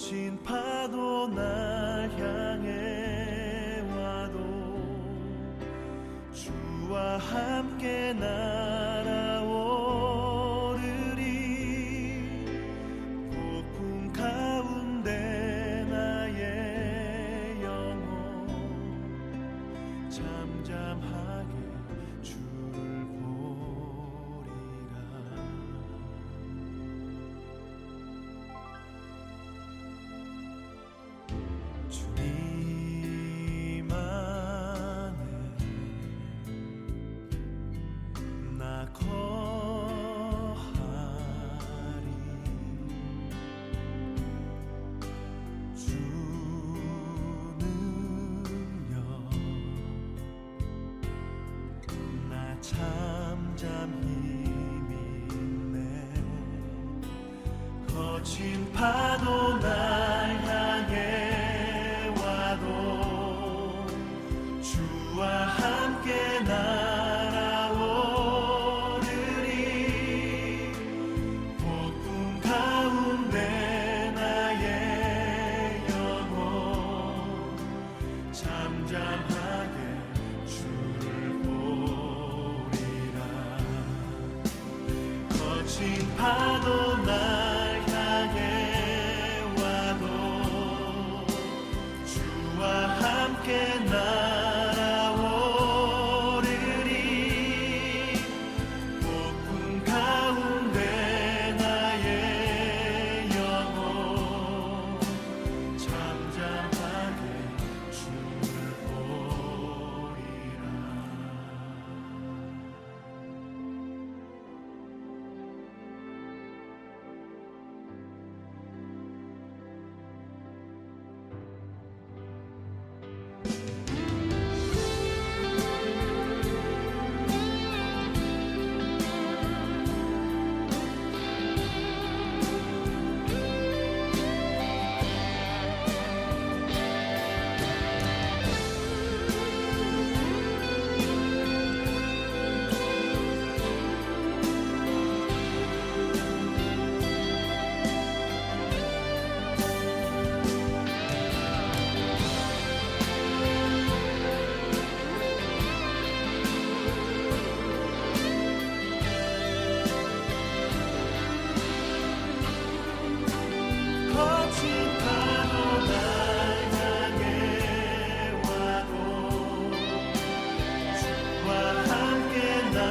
거친 파도 날 향해 와도 주와 함께 날아오르리. 폭풍 가운데 나의 영혼 잠잠하게 주를 보리라. 주님 안에 나 거하리. 주 능력 나 잠잠히 믿네. 거친 파도 날 향해 와도 주와 함께 날아오르리. 폭풍 가운데 나의 영혼 잠잠하게 주를 보리라. 거친 파도 날 향해 와도 주와 함께 날아오르리. 폭풍 가운데 나의 영혼 잠잠하게 주를 보리라. 거친 파도 날 향해 와도 주와 함께 날아오르리.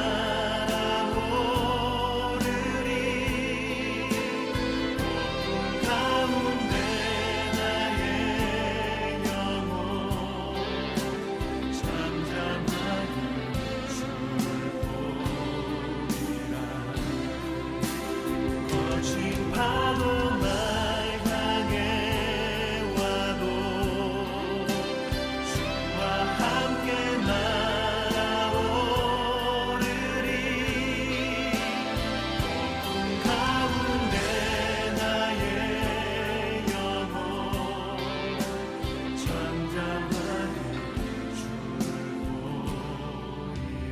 폭풍 가운데 나의 영혼 잠잠하게 주를 보리라. 거친 파도 날 향해 와도 주와 함께 날아오르리. 폭풍 가운데 나의 영혼 잠잠하게 주를 보리라.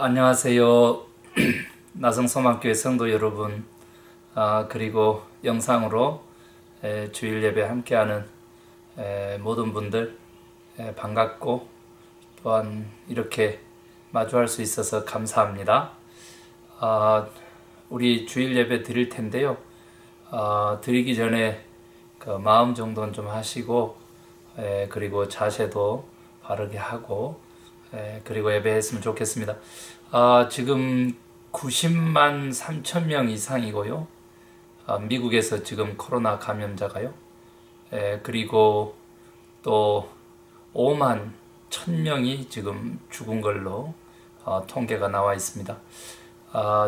안녕하세요. 나성소망교회 성도 여러분, 그리고 영상으로 주일 예배 함께하는 모든 분들 반갑고 또한 이렇게 마주할 수 있어서 감사합니다. 우리 주일 예배 드릴 텐데요. 드리기 전에 그 마음 정돈 좀 하시고 그리고 자세도 바르게 하고 그리고 예배했으면 좋겠습니다. 지금 90만 3천 명 이상이고요. 미국에서 지금 코로나 감염자가요. 그리고 또 5만 1,000명이 지금 죽은 걸로 통계가 나와 있습니다.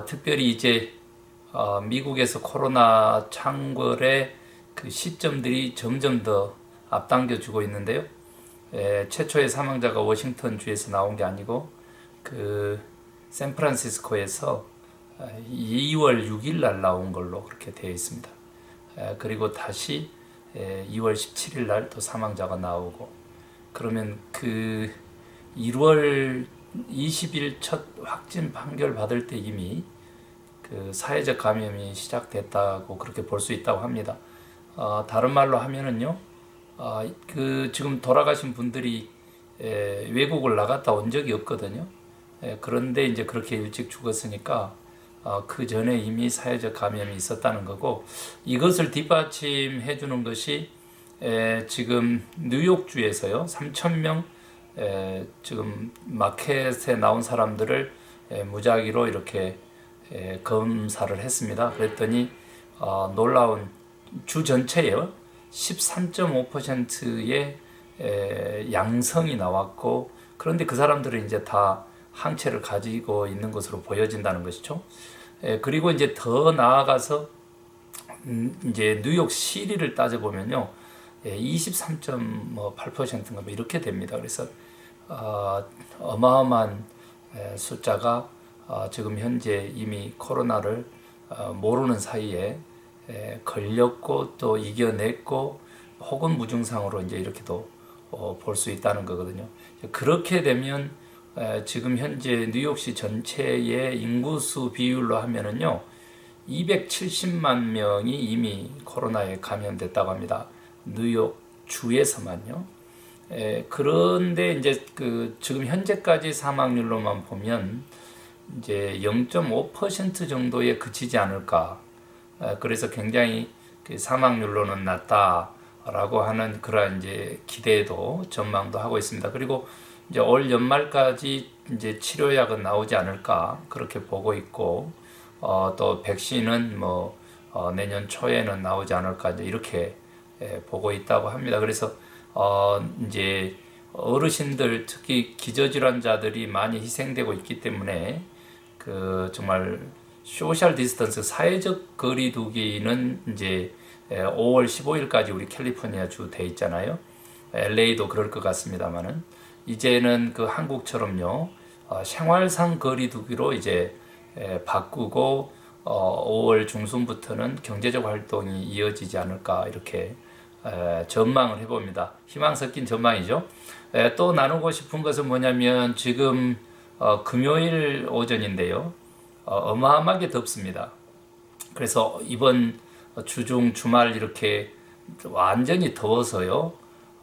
특별히 이제 미국에서 코로나 창궐의 그 시점들이 점점 더 앞당겨지고 있는데요. 최초의 사망자가 워싱턴 주에서 나온 게 아니고 그 샌프란시스코에서 2월 6일 날 나온 걸로 그렇게 되어 있습니다. 그리고 다시 2월 17일 날 또 사망자가 나오고, 그러면 그 1월 20일 첫 확진 판결 받을 때 이미 그 사회적 감염이 시작됐다고 그렇게 볼 수 있다고 합니다. 다른 말로 하면은요, 그 지금 돌아가신 분들이 외국을 나갔다 온 적이 없거든요. 그런데 이제 그렇게 일찍 죽었으니까 그 전에 이미 사회적 감염이 있었다는 거고, 이것을 뒷받침해 주는 것이 지금 뉴욕주에서요 3,000명 지금 마켓에 나온 사람들을 무작위로 이렇게 검사를 했습니다. 그랬더니 놀라운 주 전체요 13.5%의 양성이 나왔고, 그런데 그 사람들은 이제 다 항체를 가지고 있는 것으로 보여진다는 것이죠. 그리고 이제 더 나아가서 이제 뉴욕 시리를 따져보면요 23.8%인가 뭐 이렇게 됩니다. 그래서 어마어마한 숫자가 지금 현재 이미 코로나를 모르는 사이에 걸렸고 또 이겨냈고 혹은 무증상으로 이제 이렇게도 볼 수 있다는 거거든요. 그렇게 되면 지금 현재 뉴욕시 전체의 인구수 비율로 하면은요 270만 명이 이미 코로나에 감염됐다고 합니다. 뉴욕 주에서만요. 그런데 이제 그 지금 현재까지 사망률로만 보면 이제 0.5% 정도에 그치지 않을까. 그래서 굉장히 그 사망률로는 낮다라고 하는 그런 이제 기대도 전망도 하고 있습니다. 그리고 이제 올 연말까지 이제 치료약은 나오지 않을까 그렇게 보고 있고, 또 백신은 뭐 내년 초에는 나오지 않을까 이제 이렇게 보고 있다고 합니다. 그래서 이제 어르신들 특히 기저질환자들이 많이 희생되고 있기 때문에 그 정말 소셜 디스턴스 사회적 거리두기는 이제 5월 15일까지 우리 캘리포니아 주 돼 있잖아요. LA도 그럴 것 같습니다만은 이제는 그 한국처럼요 생활상 거리두기로 이제 바꾸고 5월 중순부터는 경제적 활동이 이어지지 않을까 이렇게 전망을 해봅니다. 희망 섞인 전망이죠. 또 나누고 싶은 것은 뭐냐면 지금 금요일 오전인데요. 어마어마하게 덥습니다. 그래서 이번 주중 주말 이렇게 완전히 더워서요.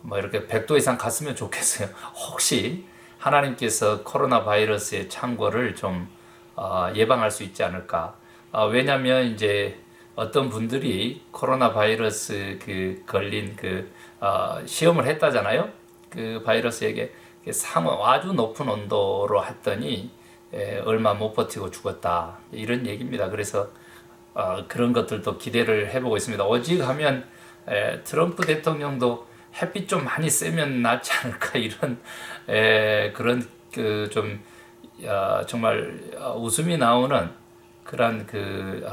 뭐 이렇게 100도 이상 갔으면 좋겠어요. 혹시 하나님께서 코로나 바이러스의 창궐을 좀 예방할 수 있지 않을까. 왜냐면 이제 어떤 분들이 코로나 바이러스 그 걸린 그 시험을 했다잖아요. 그 바이러스에게 아주 높은 온도로 했더니 얼마 못 버티고 죽었다 이런 얘기입니다. 그래서 그런 것들도 기대를 해보고 있습니다. 오직 하면 트럼프 대통령도 햇빛 좀 많이 쐬면 낫지 않을까 이런 그런 그 좀 정말 웃음이 나오는 그런 그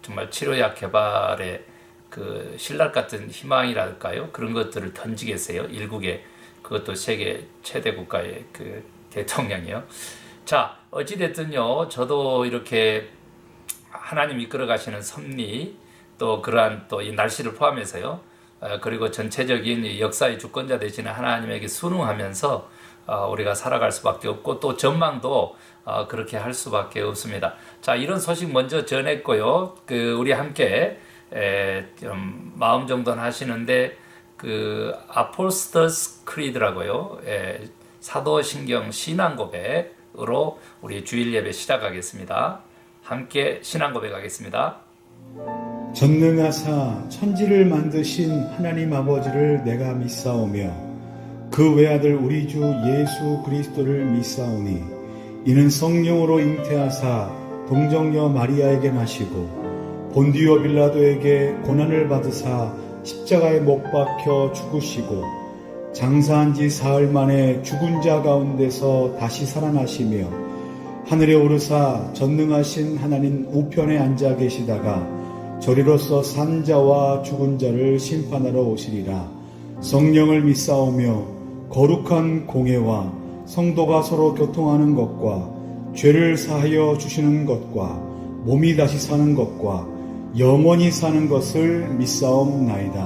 정말 치료약 개발의 그 신랄 같은 희망이랄까요? 그런 것들을 던지겠어요. 일국의 그것도 세계 최대 국가의 그 대통령이요. 자, 어찌됐든요. 저도 이렇게 하나님 이끌어 가시는 섭리 또 그러한 또 이 날씨를 포함해서요. 그리고 전체적인 역사의 주권자 되시는 하나님에게 순응하면서 우리가 살아갈 수밖에 없고 또 전망도 그렇게 할 수밖에 없습니다. 자, 이런 소식 먼저 전했고요. 그 우리 함께 좀 마음 정돈 하시는데 그 아폴스터스 크리드라고요. 사도신경 신앙 고백으로 우리 주일 예배 시작하겠습니다. 함께 신앙 고백하겠습니다. 전능하사 천지를 만드신 하나님 아버지를 내가 믿사오며 그 외아들 우리 주 예수 그리스도를 믿사오니 이는 성령으로 잉태하사 동정녀 마리아에게 나시고 본디오 빌라도에게 고난을 받으사 십자가에 못 박혀 죽으시고 장사한 지 사흘 만에 죽은 자 가운데서 다시 살아나시며 하늘에 오르사 전능하신 하나님 우편에 앉아 계시다가 저리로서 산 자와 죽은 자를 심판하러 오시리라. 성령을 믿사오며 거룩한 공회와 성도가 서로 교통하는 것과 죄를 사하여 주시는 것과 몸이 다시 사는 것과 영원히 사는 것을 믿사옵나이다.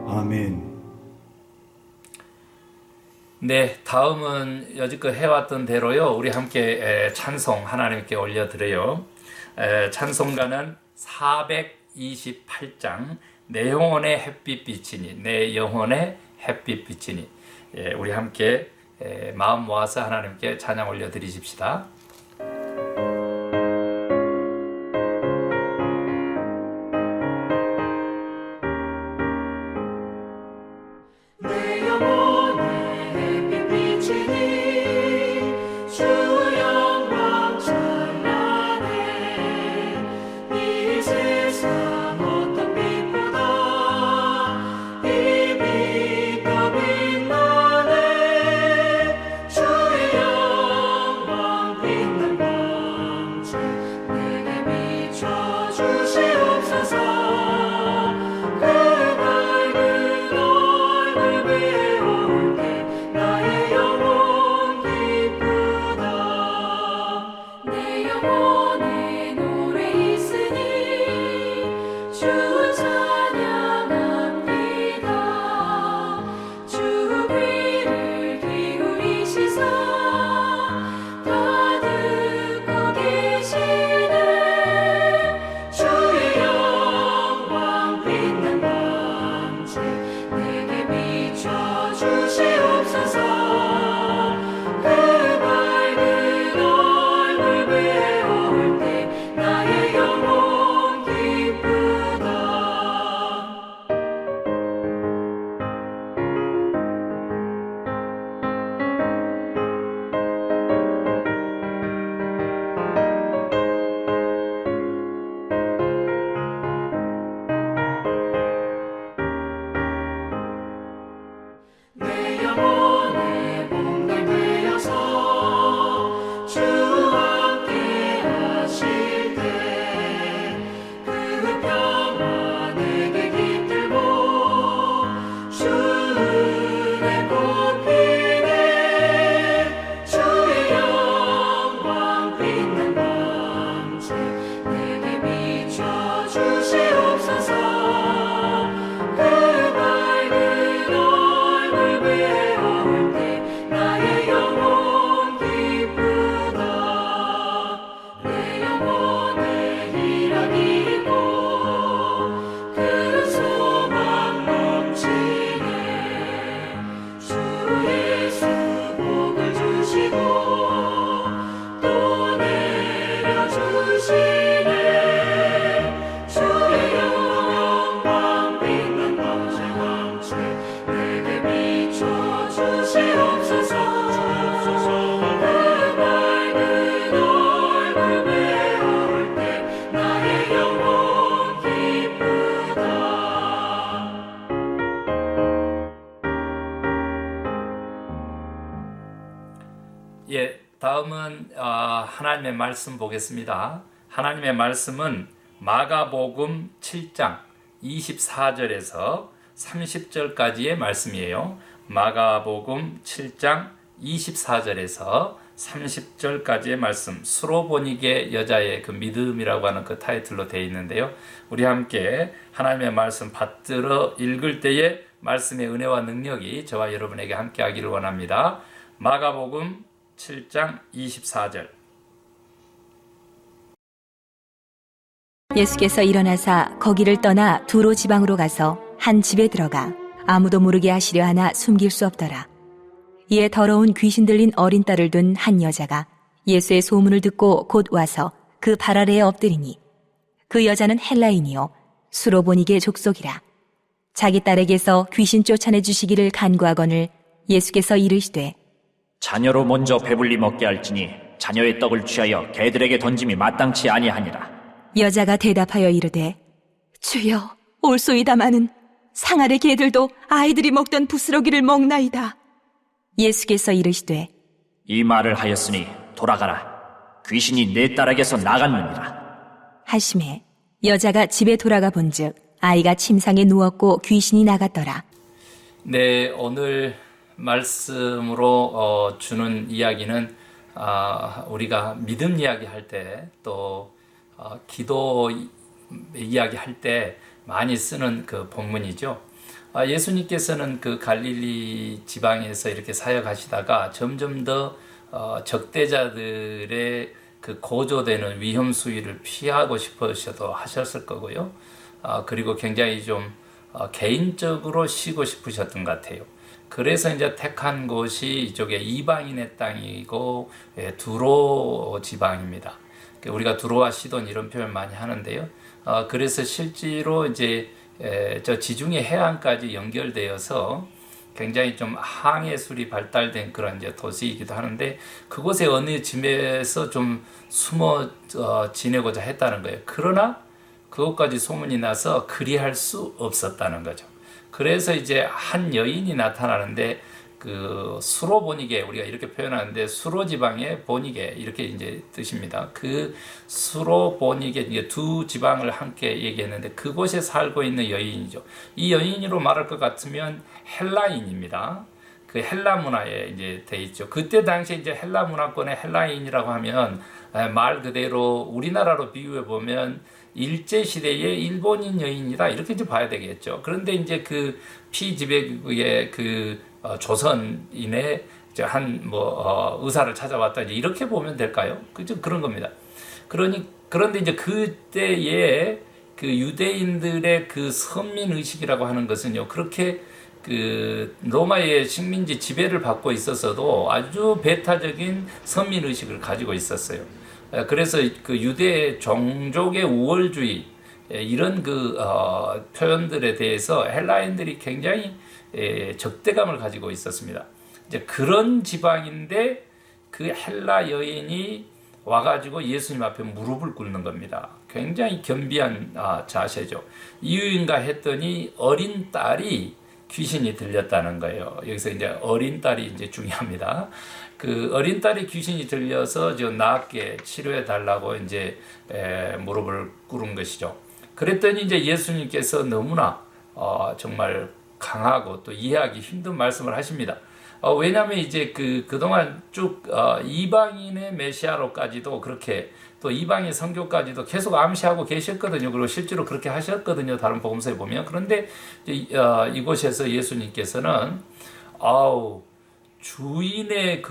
아멘. 네, 다음은 여지껏 해왔던 대로요. 우리 함께 찬송 하나님께 올려드려요. 찬송가는 428장 내 영혼의 햇빛빛이니 내 영혼의 햇빛빛이니. 우리 함께 마음 모아서 하나님께 찬양 올려드리십시다. 내 영혼의 햇빛 비치니 주 영광 찬란해 이 세상 어떤 빛보다 이 빛 더 빛나네 주의 영광 빛난 광채 내게 비춰 주시옵소서 그 밝은 얼굴 배울 때 나의 영혼 기쁘다 내 영혼에 노래 있으니 주 찬양합니다 주 귀를 기울이시사 다 듣고 계시네 주의 영광 빛난 광채 내게 비춰 주시옵소서 그 밝은 얼굴 배울 때 나의 영혼 기쁘다 내 영혼의 몸을 되어서 주와 함께 하실 때 그 평화 내게 깃들고 주 은혜 꽃피네 주의 영광 빛난 광채 내게 비춰 주시옵소서 그 밝은 얼굴 배울 때 나의 영혼 기쁘다 내 영혼에 희락이 있고 그 소망 넘치네 주 예수 복을 주시고 또 내려주시네 주의 영광 빛난 광채 내게 비춰 주시옵소서 그 밝은 얼굴 배울 때 나의 영혼 기쁘다 다음은 하나님의 말씀 보겠습니다. 하나님의 말씀은 마가복음 7장 24절에서 30절까지의 말씀이에요. 마가복음 7장 24절에서 30절까지의 말씀, 수로보니게 여자의 그 믿음이라고 하는 그 타이틀로 되어 있는데요. 우리 함께 하나님의 말씀 받들어 읽을 때에 말씀의 은혜와 능력이 저와 여러분에게 함께 하기를 원합니다. 마가복음 7장 24절. 예수께서 일어나사 거기를 떠나 두로 지방으로 가서 한 집에 들어가 아무도 모르게 하시려 하나 숨길 수 없더라. 이에 더러운 귀신 들린 어린 딸을 둔 한 여자가 예수의 소문을 듣고 곧 와서 그 발 아래에 엎드리니 그 여자는 헬라인이요 수로보니게 족속이라. 자기 딸에게서 귀신 쫓아내 주시기를 간구하거늘 예수께서 이르시되 자녀로 먼저 배불리 먹게 할지니 자녀의 떡을 취하여 개들에게 던짐이 마땅치 아니하니라. 여자가 대답하여 이르되 주여 올소이다마는 상 아래 개들도 아이들이 먹던 부스러기를 먹나이다. 예수께서 이르시되 이 말을 하였으니 돌아가라. 귀신이 내 딸에게서 나갔느니라. 하심에 여자가 집에 돌아가 본즉 아이가 침상에 누웠고 귀신이 나갔더라. 네, 오늘 말씀으로 주는 이야기는 우리가 믿음 이야기 할 때 또 기도 이야기 할 때 많이 쓰는 그 본문이죠. 예수님께서는 그 갈릴리 지방에서 이렇게 사역하시다가 점점 더 적대자들의 그 고조되는 위험 수위를 피하고 싶으셔도 하셨을 거고요. 그리고 굉장히 좀 개인적으로 쉬고 싶으셨던 것 같아요. 그래서 이제 택한 곳이 이쪽에 이방인의 땅이고 두로 지방입니다. 우리가 두로와 시돈 이런 표현 많이 하는데요. 그래서 실제로 이제 저 지중해 해안까지 연결되어서 굉장히 좀 항해술이 발달된 그런 이제 도시이기도 하는데 그곳에 어느 집에서 좀 숨어 지내고자 했다는 거예요. 그러나 그것까지 소문이 나서 그리할 수 없었다는 거죠. 그래서 이제 한 여인이 나타나는데 그 수로보니게 우리가 이렇게 표현하는데 수로 지방의 보니게 이렇게 이제 뜻입니다. 그 수로보니게 이제 두 지방을 함께 얘기했는데 그곳에 살고 있는 여인이죠. 이 여인으로 말할 것 같으면 헬라인입니다. 그 헬라 문화에 이제 돼 있죠. 그때 당시 이제 헬라 문화권의 헬라인이라고 하면 말 그대로 우리나라로 비유해 보면 일제 시대의 일본인 여인이다 이렇게 이제 봐야 되겠죠. 그런데 이제 그 피지배국의 그 조선인의 한 의사를 찾아왔다 이렇게 보면 될까요? 그죠? 그런 겁니다. 그런데 이제 그때의 그 유대인들의 그 선민 의식이라고 하는 것은요, 그렇게 그 로마의 식민지 지배를 받고 있었어도 아주 배타적인 선민 의식을 가지고 있었어요. 그래서 그 유대 종족의 우월주의 이런 그 표현들에 대해서 헬라인들이 굉장히 적대감을 가지고 있었습니다. 이제 그런 지방인데 그 헬라 여인이 와가지고 예수님 앞에 무릎을 꿇는 겁니다. 굉장히 겸비한 자세죠. 이유인가 했더니 어린 딸이 귀신이 들렸다는 거예요. 여기서 이제 어린 딸이 이제 중요합니다. 그 어린 딸이 귀신이 들려서 저 낫게 치료해 달라고 이제 무릎을 꿇은 것이죠. 그랬더니 이제 예수님께서 너무나 정말 강하고 또 이해하기 힘든 말씀을 하십니다. 왜냐하면 이제 그동안 쭉 이방인의 메시아로까지도 그렇게 또 이방인 선교까지도 계속 암시하고 계셨거든요. 그리고 실제로 그렇게 하셨거든요. 다른 복음서에 보면. 그런데 이곳에서 예수님께서는 주인의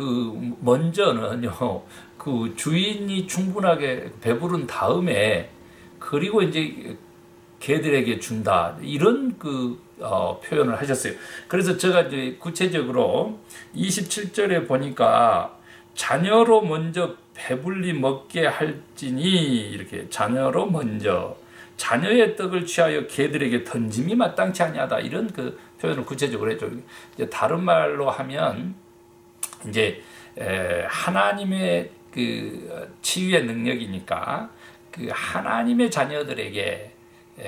먼저는요, 그 주인이 충분하게 배부른 다음에 그리고 이제 개들에게 준다 이런 표현을 하셨어요. 그래서 제가 이제 구체적으로 27절에 보니까 자녀로 먼저 배불리 먹게 할지니 이렇게 자녀로 먼저 자녀의 떡을 취하여 개들에게 던짐이 마땅치 아니하다 이런 그 표현을 구체적으로 했죠. 이제 다른 말로 하면 이제 하나님의 그 치유의 능력이니까 그 하나님의 자녀들에게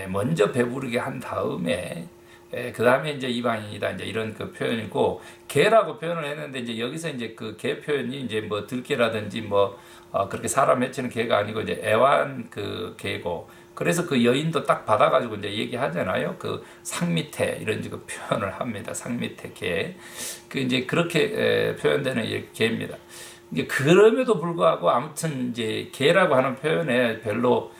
먼저 배부르게 한 다음에 그 다음에 이제 이방인이다 이제 이런 그 표현이고 개라고 표현을 했는데 이제 여기서 이제 그 개 표현이 이제 뭐 들개라든지 그렇게 사람 해치는 개가 아니고 이제 애완 그 개고 그래서 그 여인도 딱 받아가지고 이제 얘기하잖아요. 그 상 밑에 이런 그 표현을 합니다. 상 밑에 개. 이제 그렇게 표현되는 개입니다. 이제 그럼에도 불구하고 아무튼 이제 개라고 하는 표현에 별로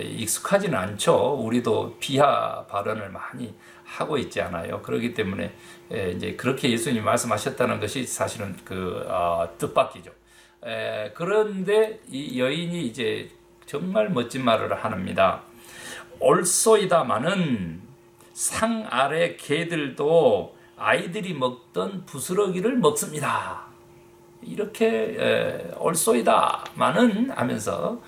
익숙하지는 않죠. 우리도 비하 발언을 많이 하고 있지 않아요. 그렇기 때문에 이제 그렇게 예수님이 말씀하셨다는 것이 사실은 뜻밖이죠. 그런데 이 여인이 이제 정말 멋진 말을 합니다. 올소이다마는 상 아래 개들도 아이들이 먹던 부스러기를 먹습니다. 이렇게 올소이다마는 하면서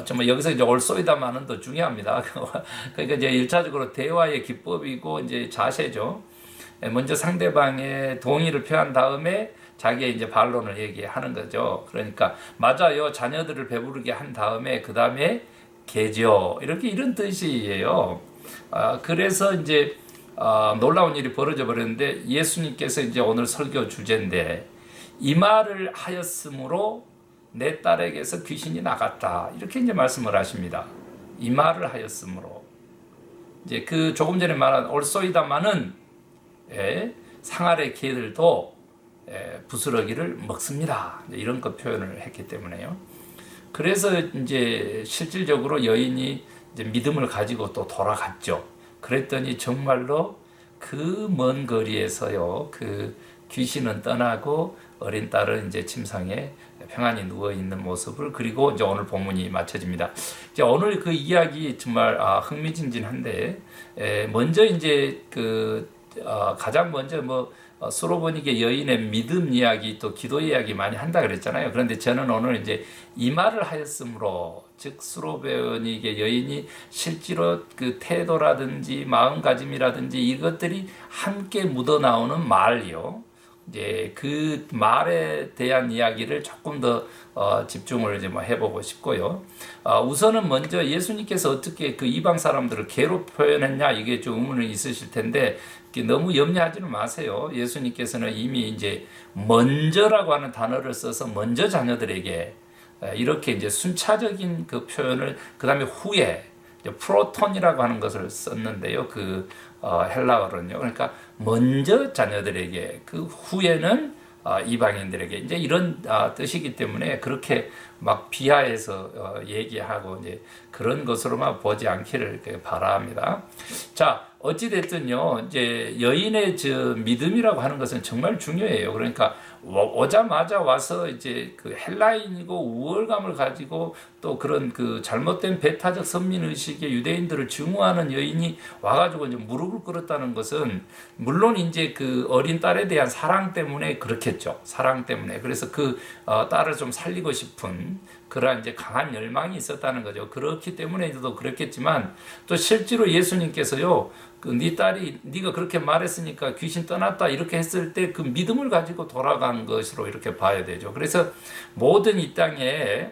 정말 여기서 이제 올소이다마는 더 중요합니다. 그러니까 이제 1차적으로 대화의 기법이고 이제 자세죠. 먼저 상대방의 동의를 표한 다음에 자기의 이제 반론을 얘기하는 거죠. 그러니까 맞아요. 자녀들을 배부르게 한 다음에 그 다음에 개죠. 이런 뜻이에요. 그래서 이제 놀라운 일이 벌어져 버렸는데 예수님께서 이제 오늘 설교 주제인데 이 말을 하였으므로 내 딸에게서 귀신이 나갔다. 이렇게 이제 말씀을 하십니다. 이 말을 하였으므로. 이제 그 조금 전에 말한 올소이다마는 상아래 개들도 부스러기를 먹습니다. 이런 거 표현을 했기 때문에요. 그래서 이제 실질적으로 여인이 이제 믿음을 가지고 또 돌아갔죠. 그랬더니 정말로 그 먼 거리에서요, 그 귀신은 떠나고 어린 딸은 이제 침상에 평안히 누워 있는 모습을, 그리고 이제 오늘 본문이 맞춰집니다. 이제 오늘 그 이야기 정말 흥미진진한데, 먼저 이제 가장 먼저 수로보니게 여인의 믿음 이야기, 또 기도 이야기 많이 한다 그랬잖아요. 그런데 저는 오늘 이제 이 말을 하였으므로, 즉 수로보니게 여인이 실제로 그 태도라든지 마음가짐이라든지 이것들이 함께 묻어나오는 말이요, 이제 그 말에 대한 이야기를 조금 더 집중을 이제 해보고 싶고요. 우선은 먼저 예수님께서 어떻게 그 이방 사람들을 개로 표현했냐, 이게 좀 의문이 있으실 텐데 너무 염려하지는 마세요. 예수님께서는 이미 이제 먼저라고 하는 단어를 써서 먼저 자녀들에게 이렇게 이제 순차적인 그 표현을, 그 다음에 후에 프로톤이라고 하는 것을 썼는데요. 헬라어로는요. 그러니까 먼저 자녀들에게, 그 후에는 이방인들에게, 이제 이런 뜻이기 때문에 그렇게 막 비하해서 얘기하고 이제 그런 것으로만 보지 않기를 바랍니다. 자, 어찌됐든요, 이제 여인의 믿음이라고 하는 것은 정말 중요해요. 그러니까 오자마자 와서 이제 그 헬라인이고 우월감을 가지고 또 그런 그 잘못된 배타적 선민의식의 유대인들을 증오하는 여인이 와가지고 이제 무릎을 꿇었다는 것은, 물론 이제 그 어린 딸에 대한 사랑 때문에 그렇겠죠. 사랑 때문에. 그래서 그 딸을 좀 살리고 싶은 그러한 이제 강한 열망이 있었다는 거죠. 그렇기 때문에도 그렇겠지만, 또 실제로 예수님께서요, 네 딸이 네가 그렇게 말했으니까 귀신 떠났다 이렇게 했을 때 그 믿음을 가지고 돌아간 것으로 이렇게 봐야 되죠. 그래서 모든 이 땅에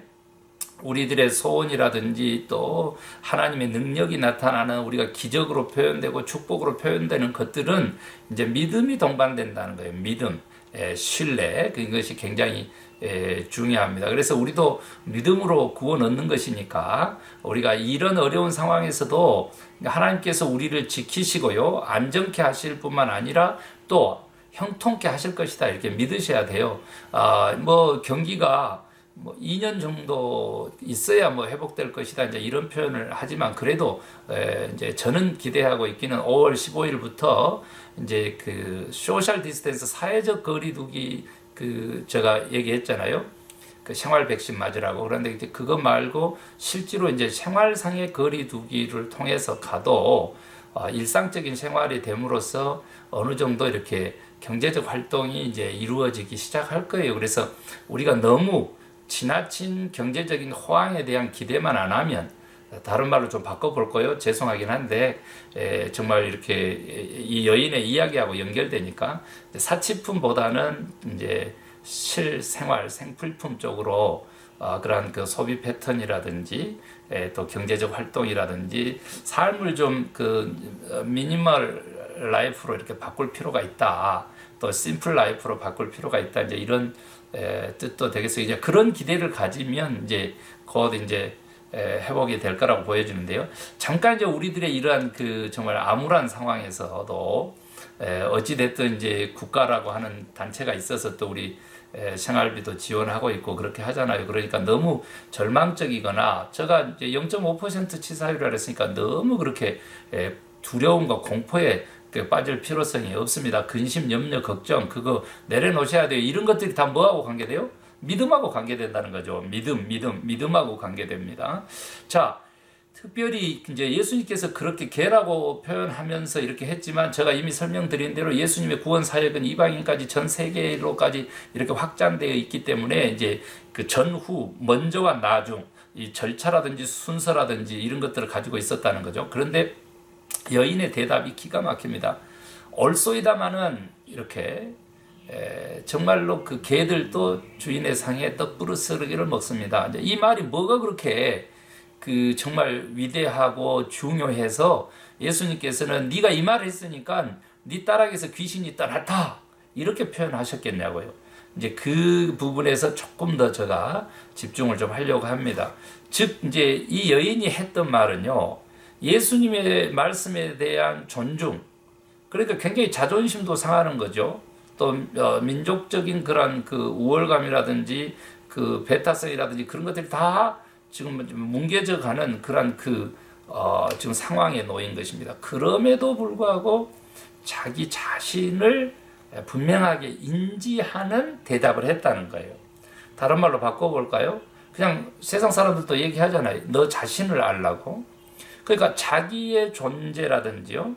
우리들의 소원이라든지 또 하나님의 능력이 나타나는, 우리가 기적으로 표현되고 축복으로 표현되는 것들은 이제 믿음이 동반된다는 거예요. 믿음, 신뢰, 그것이 굉장히 중요합니다. 그래서 우리도 믿음으로 구원 얻는 것이니까 우리가 이런 어려운 상황에서도 하나님께서 우리를 지키시고요, 안정케 하실 뿐만 아니라 또 형통케 하실 것이다, 이렇게 믿으셔야 돼요. 경기가 2년 정도 있어야 회복될 것이다, 이제 이런 표현을 하지만, 그래도 이제 저는 기대하고 있기는 5월 15일부터 이제 그 소셜 디스턴스, 사회적 거리두기, 제가 얘기했잖아요. 그 생활 백신 맞으라고. 그런데 이제 그거 말고 실제로 이제 생활상의 거리두기를 통해서 가도 일상적인 생활이 됨으로써 어느 정도 이렇게 경제적 활동이 이제 이루어지기 시작할 거예요. 그래서 우리가 너무 지나친 경제적인 호황에 대한 기대만 안 하면, 다른 말로 좀 바꿔볼 거예요. 죄송하긴 한데 정말 이렇게 이 여인의 이야기하고 연결되니까 사치품보다는 이제 실생활 생필품 쪽으로 그러한 그 소비 패턴이라든지 또 경제적 활동이라든지 삶을 좀 미니멀 라이프로 이렇게 바꿀 필요가 있다. 또 심플 라이프로 바꿀 필요가 있다. 이제 이런 뜻도 되겠어요. 이제 그런 기대를 가지면 이제 곧 이제 회복이 될 거라고 보여지는데요. 잠깐 이제 우리들의 이러한 정말 암울한 상황에서도 어찌됐든 이제 국가라고 하는 단체가 있어서 또 우리 생활비도 지원하고 있고 그렇게 하잖아요. 그러니까 너무 절망적이거나, 제가 이제 0.5% 치사율이라 했으니까 너무 그렇게 두려움과 공포에 빠질 필요성이 없습니다. 근심, 염려, 걱정 그거 내려놓으셔야 돼요. 이런 것들이 다 뭐하고 관계돼요? 믿음하고 관계된다는 거죠. 믿음하고 관계됩니다. 자, 특별히 이제 예수님께서 그렇게 개라고 표현하면서 이렇게 했지만, 제가 이미 설명드린 대로 예수님의 구원 사역은 이방인까지 전 세계로까지 이렇게 확장되어 있기 때문에, 이제 그 전후, 먼저와 나중, 이 절차라든지 순서라든지 이런 것들을 가지고 있었다는 거죠. 그런데 여인의 대답이 기가 막힙니다. 올소이다마는 이렇게 정말로 그 개들도 주인의 상에 떡부르스르기를 먹습니다. 이 말이 뭐가 그렇게 정말 위대하고 중요해서 예수님께서는 네가 이 말을 했으니까 네 딸에게서 귀신이 떠났다 이렇게 표현하셨겠냐고요. 이제 그 부분에서 조금 더 제가 집중을 좀 하려고 합니다. 즉 이제 이 여인이 했던 말은요, 예수님의 말씀에 대한 존중, 그러니까 굉장히 자존심도 상하는 거죠. 또 민족적인 그런 우월감이라든지 배타성이라든지 그런 것들이 다 지금 뭉개져 가는 그런 지금 상황에 놓인 것입니다. 그럼에도 불구하고 자기 자신을 분명하게 인지하는 대답을 했다는 거예요. 다른 말로 바꿔볼까요? 그냥 세상 사람들도 얘기하잖아요. 너 자신을 알라고. 그러니까 자기의 존재라든지요,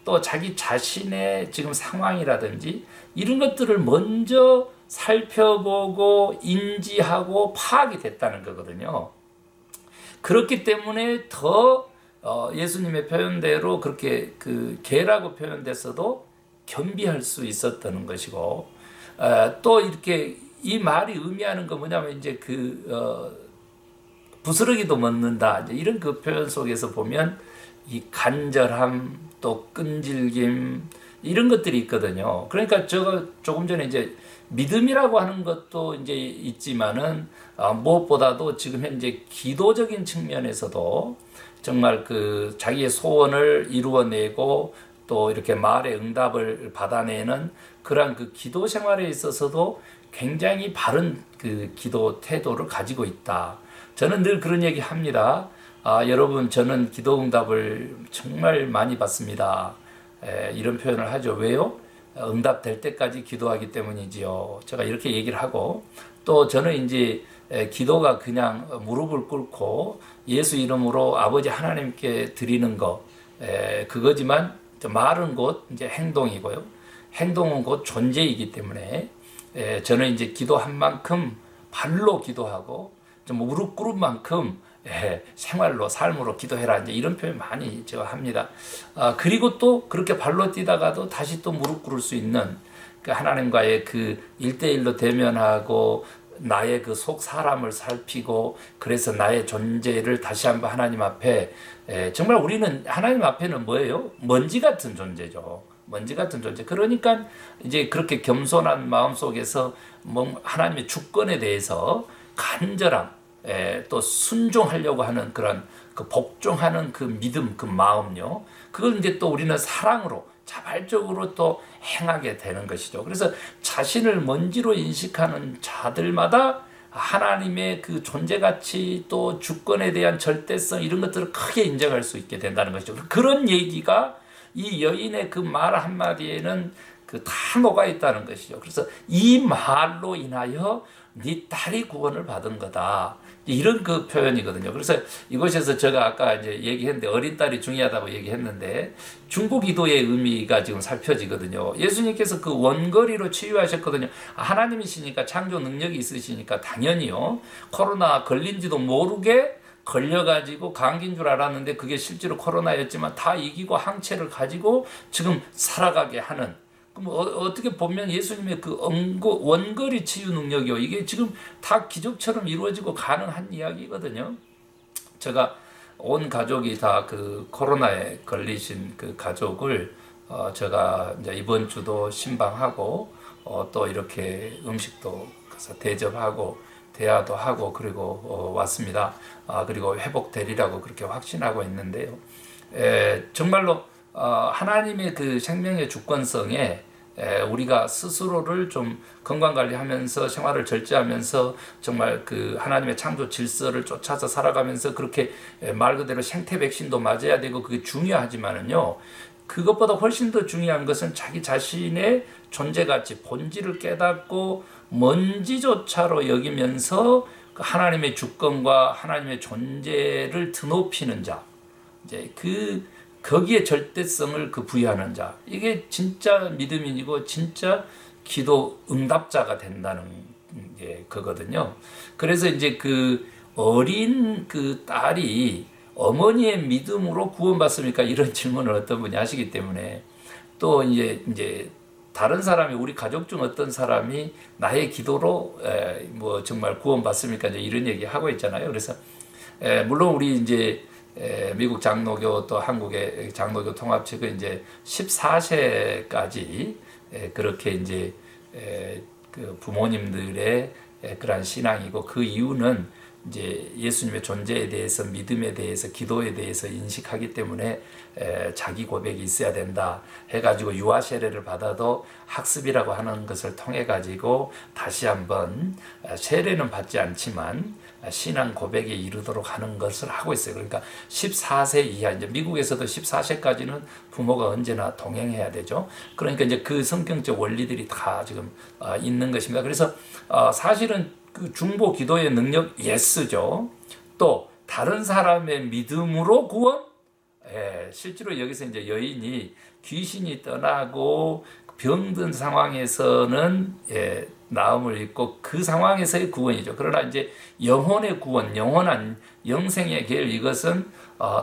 또 자기 자신의 지금 상황이라든지 이런 것들을 먼저 살펴보고 인지하고 파악이 됐다는 거거든요. 그렇기 때문에 더 예수님의 표현대로 그렇게 그 개라고 표현됐어도 겸비할 수 있었다는 것이고, 또 이렇게 이 말이 의미하는 거 뭐냐면 이제 부스러기도 먹는다, 이제 이런 그 표현 속에서 보면 이 간절함, 또 끈질김, 이런 것들이 있거든요. 그러니까 제가 조금 전에 이제 믿음이라고 하는 것도 이제 있지만은 무엇보다도 지금 현재 기도적인 측면에서도 정말 그 자기의 소원을 이루어내고 또 이렇게 말의 응답을 받아내는 그러한 그 기도 생활에 있어서도 굉장히 바른 그 기도 태도를 가지고 있다. 저는 늘 그런 얘기 합니다. 여러분, 저는 기도 응답을 정말 많이 받습니다. 이런 표현을 하죠. 왜요? 응답될 때까지 기도하기 때문이지요. 제가 이렇게 얘기를 하고, 또 저는 이제 기도가 그냥 무릎을 꿇고 예수 이름으로 아버지 하나님께 드리는 거, 그거지만 말은 곧 이제 행동이고요. 행동은 곧 존재이기 때문에 저는 이제 기도한 만큼 발로 기도하고 좀 무릎 꿇은 만큼 생활로 삶으로 기도해라, 이제 이런 표현 많이 제가 합니다. 그리고 또 그렇게 발로 뛰다가도 다시 또 무릎 꿇을 수 있는 그 하나님과의 그 1대1로 대면하고 나의 그 속 사람을 살피고, 그래서 나의 존재를 다시 한번 하나님 앞에, 정말 우리는 하나님 앞에는 뭐예요? 먼지 같은 존재죠. 먼지 같은 존재. 그러니까 이제 그렇게 겸손한 마음 속에서 하나님의 주권에 대해서 간절함, 또 순종하려고 하는 그런 그 복종하는 그 믿음, 그 마음요. 그걸 이제 또 우리는 사랑으로 자발적으로 또 행하게 되는 것이죠. 그래서 자신을 먼지로 인식하는 자들마다 하나님의 그 존재가치, 또 주권에 대한 절대성, 이런 것들을 크게 인정할 수 있게 된다는 것이죠. 그런 얘기가 이 여인의 그 말 한마디에는 그 다 녹아 있다는 것이죠. 그래서 이 말로 인하여 네 딸이 구원을 받은 거다, 이런 그 표현이거든요. 그래서 이곳에서 제가 아까 이제 얘기했는데, 어린 딸이 중요하다고 얘기했는데, 중보기도의 의미가 지금 살펴지거든요. 예수님께서 그 원거리로 치유하셨거든요. 하나님이시니까, 창조 능력이 있으시니까 당연히요, 코로나 걸린지도 모르게 걸려가지고 감기인 줄 알았는데 그게 실제로 코로나였지만 다 이기고 항체를 가지고 지금 살아가게 하는, 어떻게 보면 예수님의 그 원거리 치유 능력이요, 이게 지금 다 기적처럼 이루어지고 가능한 이야기거든요. 제가 온 가족이 다 그 코로나에 걸리신 그 가족을 제가 이제 이번 주도 신방하고 또 이렇게 음식도 가서 대접하고 대화도 하고 그리고 왔습니다. 그리고 회복되리라고 그렇게 확신하고 있는데요. 정말로 하나님의 그 생명의 주권성에 우리가 스스로를 좀 건강관리하면서 생활을 절제하면서 정말 그 하나님의 창조 질서를 쫓아서 살아가면서 그렇게 말 그대로 생태 백신도 맞아야 되고, 그게 중요하지만은요, 그것보다 훨씬 더 중요한 것은 자기 자신의 존재가치, 본질을 깨닫고 먼지조차로 여기면서 하나님의 주권과 하나님의 존재를 드높이는 자, 이제 거기에 절대성을 부여하는 자, 이게 진짜 믿음인이고 진짜 기도 응답자가 된다는 게 그거든요. 그래서 이제 그 어린 그 딸이 어머니의 믿음으로 구원받습니까? 이런 질문을 어떤 분이 하시기 때문에, 또 이제 다른 사람이, 우리 가족 중 어떤 사람이 나의 기도로 뭐 정말 구원받습니까? 이제 이런 얘기 하고 있잖아요. 그래서 물론 우리 이제 미국 장로교 또 한국의 장로교 통합측은 이제 14세까지 그렇게 이제 그 부모님들의 그러한 신앙이고, 그 이유는 이제 예수님의 존재에 대해서, 믿음에 대해서, 기도에 대해서 인식하기 때문에 자기 고백이 있어야 된다 해가지고, 유아 세례를 받아도 학습이라고 하는 것을 통해 가지고 다시 한번 세례는 받지 않지만 신앙 고백에 이르도록 하는 것을 하고 있어요. 그러니까 14세 이하, 이제 미국에서도 14세까지는 부모가 언제나 동행해야 되죠. 그러니까 이제 그 성경적 원리들이 다 지금 있는 것입니다. 그래서 사실은 그 중보 기도의 능력 예스죠. 또 다른 사람의 믿음으로 구원. 실제로 여기서 이제 여인이 귀신이 떠나고 병든 상황에서는 나음을 입고 그 상황에서의 구원이죠. 그러나 이제 영혼의 구원, 영원한 영생의 길, 이것은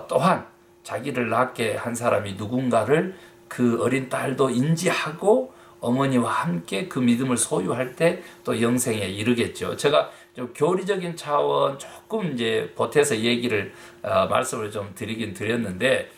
또한 자기를 낳게 한 사람이 누군가를 그 어린 딸도 인지하고 어머니와 함께 그 믿음을 소유할 때 또 영생에 이르겠죠. 제가 좀 교리적인 차원 조금 이제 보태서 얘기를 말씀을 좀 드리긴 드렸는데,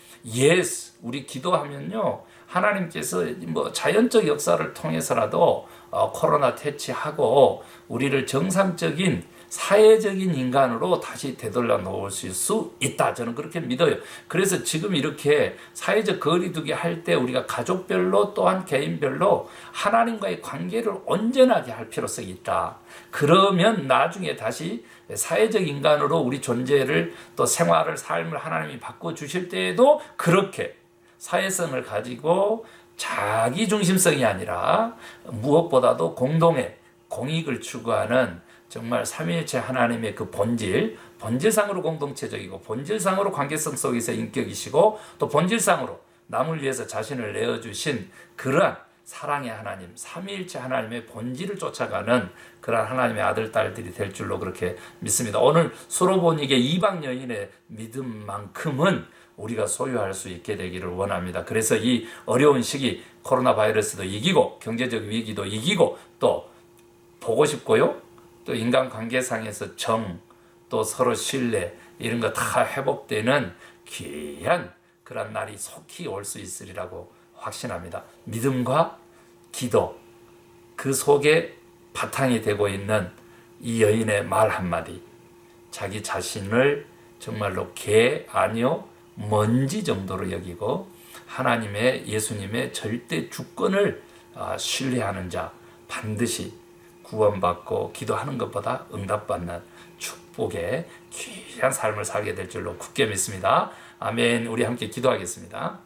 우리 기도하면요, 하나님께서 뭐 자연적 역사를 통해서라도 코로나 퇴치하고 우리를 정상적인 사회적인 인간으로 다시 되돌려 놓으실 수 있다. 저는 그렇게 믿어요. 그래서 지금 이렇게 사회적 거리두기 할 때 우리가 가족별로 또한 개인별로 하나님과의 관계를 온전하게 할 필요성이 있다. 그러면 나중에 다시 사회적 인간으로 우리 존재를 또 생활을, 삶을 하나님이 바꿔주실 때에도 그렇게 사회성을 가지고 자기 중심성이 아니라 무엇보다도 공동의 공익을 추구하는 정말 삼위일체 하나님의 그 본질상으로 공동체적이고 본질상으로 관계성 속에서 인격이시고 또 본질상으로 남을 위해서 자신을 내어주신 그러한 사랑의 하나님, 삼위일체 하나님의 본질을 쫓아가는 그러한 하나님의 아들, 딸들이 될 줄로 그렇게 믿습니다. 오늘 수로보닉의 이방 여인의 믿음만큼은 우리가 소유할 수 있게 되기를 원합니다. 그래서 이 어려운 시기, 코로나 바이러스도 이기고 경제적 위기도 이기고 또 보고 싶고요, 또 인간관계상에서 또 서로 신뢰, 이런 거 다 회복되는 귀한 그런 날이 속히 올 수 있으리라고 확신합니다. 믿음과 기도, 그 속에 바탕이 되고 있는 이 여인의 말 한마디, 자기 자신을 정말로 개 아니요 먼지 정도로 여기고 하나님의, 예수님의 절대 주권을 신뢰하는 자, 반드시 구원받고 기도하는 것보다 응답받는 축복의 귀한 삶을 살게 될 줄로 굳게 믿습니다. 아멘. 우리 함께 기도하겠습니다.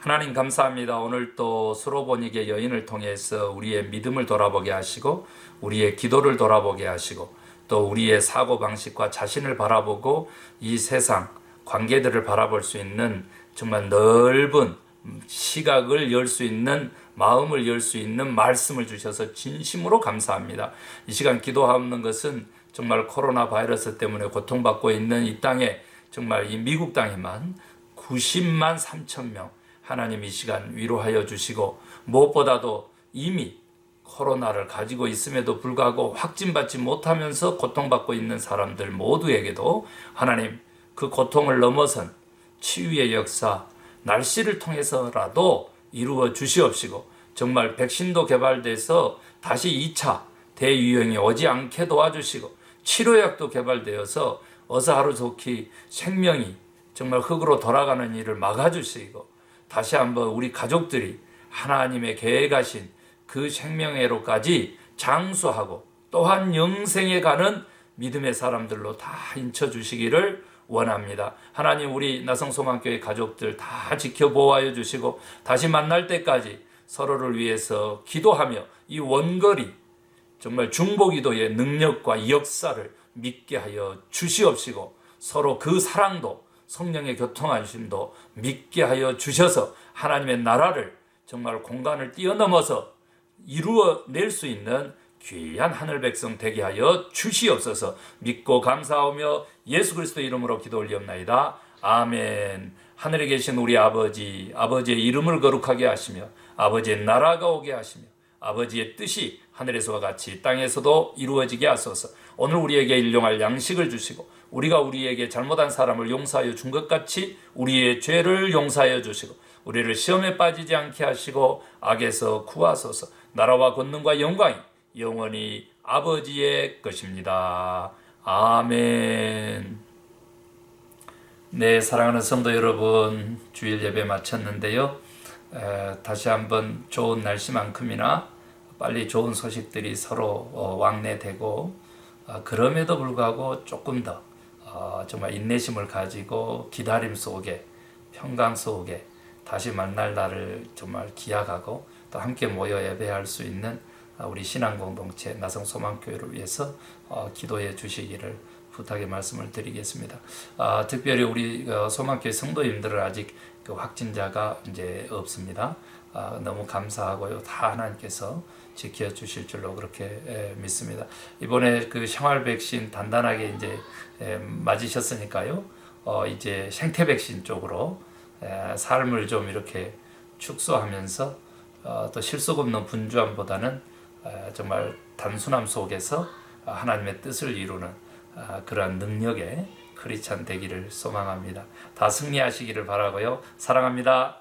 하나님 감사합니다. 오늘 또 수로보닉의 여인을 통해서 우리의 믿음을 돌아보게 하시고 우리의 기도를 돌아보게 하시고 또 우리의 사고방식과 자신을 바라보고 이 세상 관계들을 바라볼 수 있는 정말 넓은 시각을 열 수 있는, 마음을 열 수 있는 말씀을 주셔서 진심으로 감사합니다. 이 시간 기도하는 것은 정말 코로나 바이러스 때문에 고통받고 있는 이 땅에, 정말 이 미국 땅에만 90만 3천 명 하나님 이 시간 위로하여 주시고, 무엇보다도 이미 코로나를 가지고 있음에도 불구하고 확진받지 못하면서 고통받고 있는 사람들 모두에게도 하나님 그 고통을 넘어선 치유의 역사, 날씨를 통해서라도 이루어 주시옵시고, 정말 백신도 개발돼서 다시 2차 대유행이 오지 않게 도와주시고, 치료약도 개발되어서 어서 하루속히 생명이 정말 흙으로 돌아가는 일을 막아주시고, 다시 한번 우리 가족들이 하나님의 계획하신 그 생명회로까지 장수하고 또한 영생에 가는 믿음의 사람들로 다 인쳐주시기를 원합니다. 하나님, 우리 나성소망교회 가족들 다 지켜보아여 주시고 다시 만날 때까지 서로를 위해서 기도하며 이 원거리 정말 중보기도의 능력과 역사를 믿게 하여 주시옵시고, 서로 그 사랑도 성령의 교통하심도 믿게 하여 주셔서 하나님의 나라를 정말 공간을 뛰어넘어서 이루어낼 수 있는 귀한 하늘 백성 되게 하여 주시옵소서. 믿고 감사하며 예수 그리스도 이름으로 기도 올리옵나이다. 아멘. 하늘에 계신 우리 아버지, 아버지의 이름을 거룩하게 하시며 아버지의 나라가 오게 하시며 아버지의 뜻이 하늘에서와 같이 땅에서도 이루어지게 하소서. 오늘 우리에게 일용할 양식을 주시고 우리가 우리에게 잘못한 사람을 용서하여 준 것 같이 우리의 죄를 용서하여 주시고 우리를 시험에 빠지지 않게 하시고 악에서 구하소서. 나라와 권능과 영광이 영원히 아버지의 것입니다. 아멘. 네, 사랑하는 성도 여러분, 주일 예배 마쳤는데요. 다시 한번 좋은 날씨만큼이나 빨리 좋은 소식들이 서로 왕래되고 그럼에도 불구하고 조금 더 정말 인내심을 가지고 기다림 속에 평강 속에 다시 만날 날을 정말 기약하고 또 함께 모여 예배할 수 있는 우리 신앙 공동체 나성 소망교회를 위해서 기도해 주시기를 부탁의 말씀을 드리겠습니다. 특별히 우리 소망교회 성도님들은 아직 그 확진자가 이제 없습니다. 너무 감사하고요. 다 하나님께서 지켜주실 줄로 그렇게 믿습니다. 이번에 그 생활 백신 단단하게 이제 맞으셨으니까요. 이제 생태 백신 쪽으로 삶을 좀 이렇게 축소하면서 또 실속 없는 분주함보다는 정말 단순함 속에서 하나님의 뜻을 이루는 그러한 능력의 크리스찬 되기를 소망합니다. 다 승리하시기를 바라고요. 사랑합니다.